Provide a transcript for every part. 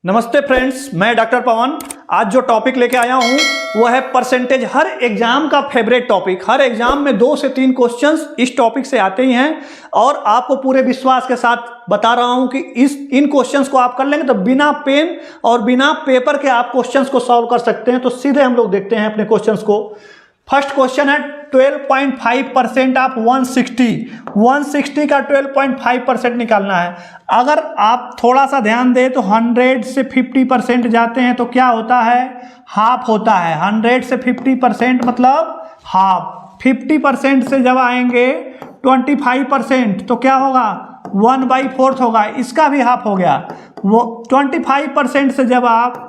नमस्ते फ्रेंड्स, मैं डॉक्टर पवन। आज जो टॉपिक लेके आया हूँ वो है परसेंटेज। हर एग्जाम का फेवरेट टॉपिक। हर एग्जाम में 2 से 3 क्वेश्चंस इस टॉपिक से आते ही हैं और आपको पूरे विश्वास के साथ बता रहा हूँ कि इन क्वेश्चंस को आप कर लेंगे तो बिना पेन और बिना पेपर के आप क्वेश्चंस को सॉल्व कर सकते हैं। तो सीधे हम लोग देखते हैं अपने क्वेश्चंस को। फर्स्ट क्वेश्चन है 12.5% ऑफ 160 का 12.5% निकालना है। अगर आप थोड़ा सा ध्यान दें तो 100 से 50% जाते हैं तो क्या होता है? हाफ होता है। 100 से 50% मतलब हाफ। 50% से जब आएंगे 25% तो क्या होगा? 1/4 होगा। इसका भी हाफ हो गया। वो 25% से जब आप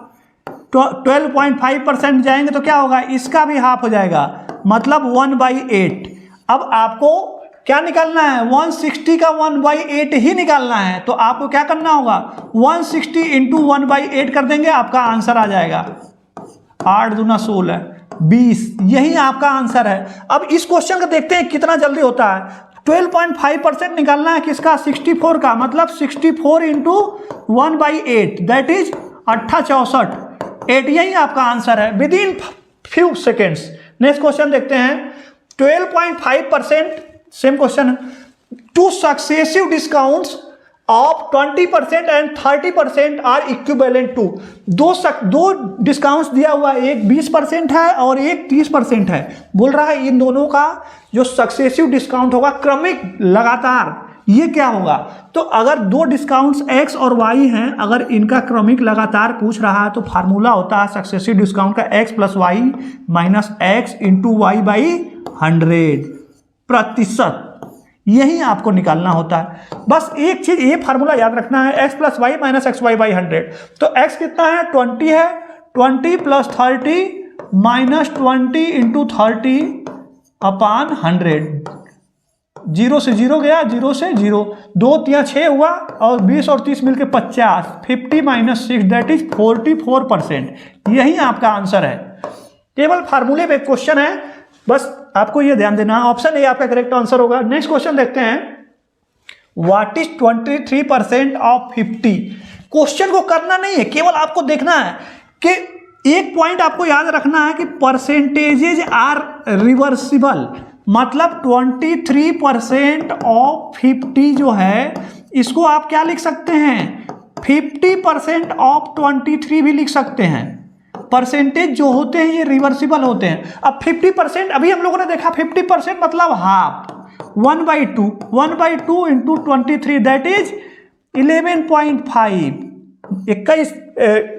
12.5% जाएंगे तो क्या होगा? इसका भी हाफ हो जाएगा, मतलब 1/8। अब आपको क्या निकालना है? 160 का 1/8 ही निकालना है। तो आपको क्या करना होगा? 160 इंटू 1/8 कर देंगे, आपका आंसर आ जाएगा 8 दूना 16 20। यही आपका आंसर है। अब इस क्वेश्चन को देखते हैं कितना जल्दी होता है। 12.5% निकालना है किसका? 64 का, मतलब 64 इंटू 1/8 दैट इज 8 8। यही आपका आंसर है within few seconds. Next question देखते हैं। 12.5% same question. Two successive discounts of 20% and 30% are equivalent to. दो डिस्काउंट्स दिया हुआ है, एक 20% है और एक 30% है। बोल रहा है इन दोनों का जो सक्सेसिव डिस्काउंट होगा, क्रमिक लगातार, ये क्या होगा? तो अगर 2 डिस्काउंट्स x और y हैं, अगर इनका क्रमिक लगातार पूछ रहा है तो फार्मूला होता है सक्सेसिव डिस्काउंट का x plus Y minus X into Y by 100%। यही आपको निकालना होता है। बस एक चीज, ये फार्मूला याद रखना है, x plus Y minus X Y by 100। तो x कितना है? 20 है। 20 प्लस 30 माइनस 20 इंटू 30 अपान 100। 0 से 0 गया, 0 से 0, 2 3 6 हुआ और 20 और 30 मिलकर 50। 50 माइनस 6 दैट इज 44%। यही आपका आंसर है। केवल फार्मूले पे क्वेश्चन है, बस आपको ये ध्यान देना। ऑप्शन ए आपका करेक्ट आंसर होगा। नेक्स्ट क्वेश्चन देखते हैं। What is 23% of 50? क्वेश्चन को करना नहीं है, केवल आपको देखना है कि एक पॉइंट आपको याद रखना है कि परसेंटेजेज आर रिवर्सिबल। मतलब 23% ऑफ 50 जो है, इसको आप क्या लिख सकते हैं? 50% ऑफ 23 भी लिख सकते हैं। परसेंटेज जो होते हैं ये रिवर्सिबल होते हैं। अब 50%, अभी हम लोगों ने देखा 50% मतलब हाफ, 1/2 1/2 इंटू 23 दैट इज 11.5।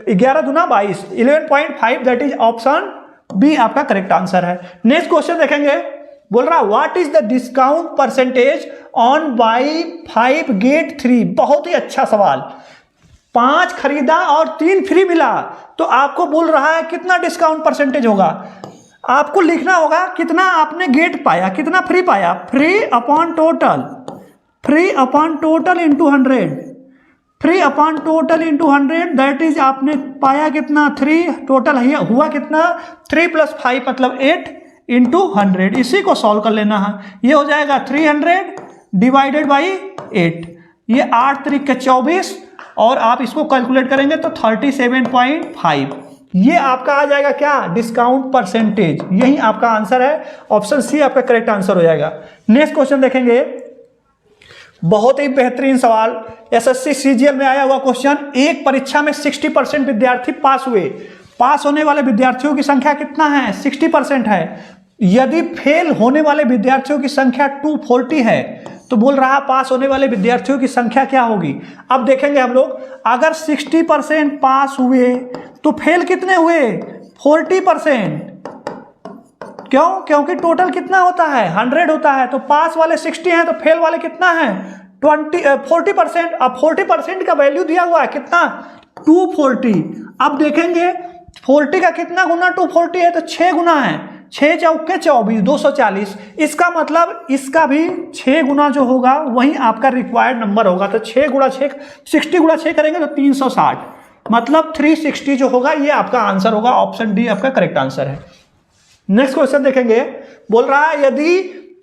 11 दूना 22, 11.5 दैट इज ऑप्शन बी आपका करेक्ट आंसर है। नेक्स्ट क्वेश्चन देखेंगे। बोल रहा what is the discount percentage on buy 5 get 3? बहुत ही अच्छा सवाल। 5 खरीदा और 3 फ्री मिला, तो आपको बोल रहा है कितना डिस्काउंट परसेंटेज होगा। आपको लिखना होगा कितना आपने गेट पाया, कितना फ्री पाया। Free upon total into 100। Free upon total into 100 that is आपने पाया कितना? 3। टोटल हुआ कितना? 3 प्लस 5 मतलब 8 इंटू 100। इसी को सॉल्व कर लेना है। ये हो जाएगा 300 डिवाइडेड बाई 8। ये 8 3 के 24 और आप इसको कैलकुलेट करेंगे तो 37.5। ये आपका आ जाएगा क्या? Discount percentage. यही आपका आंसर है। ऑप्शन सी आपका करेक्ट आंसर हो जाएगा। नेक्स्ट क्वेश्चन देखेंगे। बहुत ही बेहतरीन सवाल, एसएससी सीजीएल में आया हुआ क्वेश्चन। एक परीक्षा में 60% विद्यार्थी पास हुए। पास होने वाले विद्यार्थियों की संख्या कितना है? 60% है। यदि फेल होने वाले विद्यार्थियों की संख्या 240 है तो बोल रहा पास होने वाले विद्यार्थियों की संख्या क्या होगी? अब देखेंगे हम लोग। अगर 60% पास हुए तो फेल कितने हुए? 40%। क्यों? क्योंकि टोटल कितना होता है? 100 होता है। तो पास वाले 60 हैं तो फेल वाले कितना है? 40%। अब 40% का वैल्यू दिया हुआ है कितना? 240। अब देखेंगे 40 का कितना गुना 240 है? तो 6 गुना है। 6 चौके 24, 240। इसका मतलब इसका भी 6 गुना जो होगा वही आपका रिक्वायर्ड नंबर होगा। तो 6 गुणा 6, 60 गुणा 6 करेंगे तो 360, मतलब 360 जो होगा ये आपका आंसर होगा। ऑप्शन डी आपका करेक्ट आंसर है। नेक्स्ट क्वेश्चन देखेंगे। बोल रहा है यदि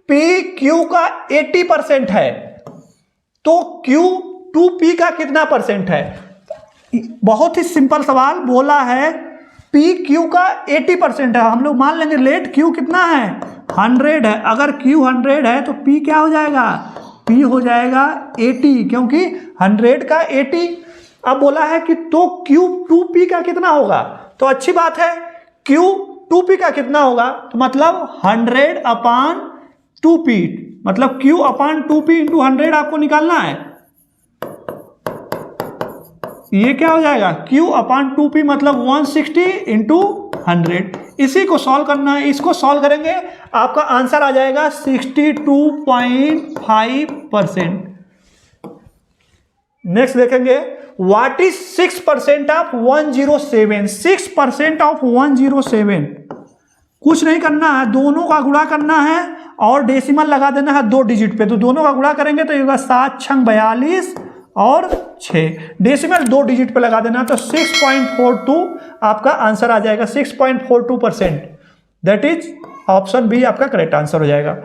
पी क्यू का 80% है तो क्यू 2p का कितना परसेंट है? बहुत ही सिंपल सवाल बोला है, पी क्यू का 80% है, हम लोग मान लेंगे लेट क्यू कितना है 100 है, अगर क्यू 100 है तो पी क्या हो जाएगा, पी हो जाएगा 80, क्योंकि 100 का 80। अब बोला है कि तो क्यू 2p का कितना होगा, तो अच्छी बात है, क्यू 2p का कितना होगा, तो मतलब 100/2p, मतलब q अपान 2p इंटू 100 आपको निकालना है। ये क्या हो जाएगा, q अपान 2p मतलब 160 इंटू 100। इसी को सॉल्व करना है, इसको सॉल्व करेंगे आपका आंसर आ जाएगा 62.5%। नेक्स्ट देखेंगे, व्हाट इज 6% ऑफ 107? 6% ऑफ 107, कुछ नहीं करना है, दोनों का गुणा करना है और डेसिमल लगा देना है 2 डिजिट पे, तो दोनों का गुणा करेंगे तो ये होगा 7 छंग 42 और 6, डेसिमल 2 डिजिट पे लगा देना, तो 6.42 आपका आंसर आ जाएगा, 6.42%। दैट इज ऑप्शन बी आपका करेक्ट आंसर हो जाएगा।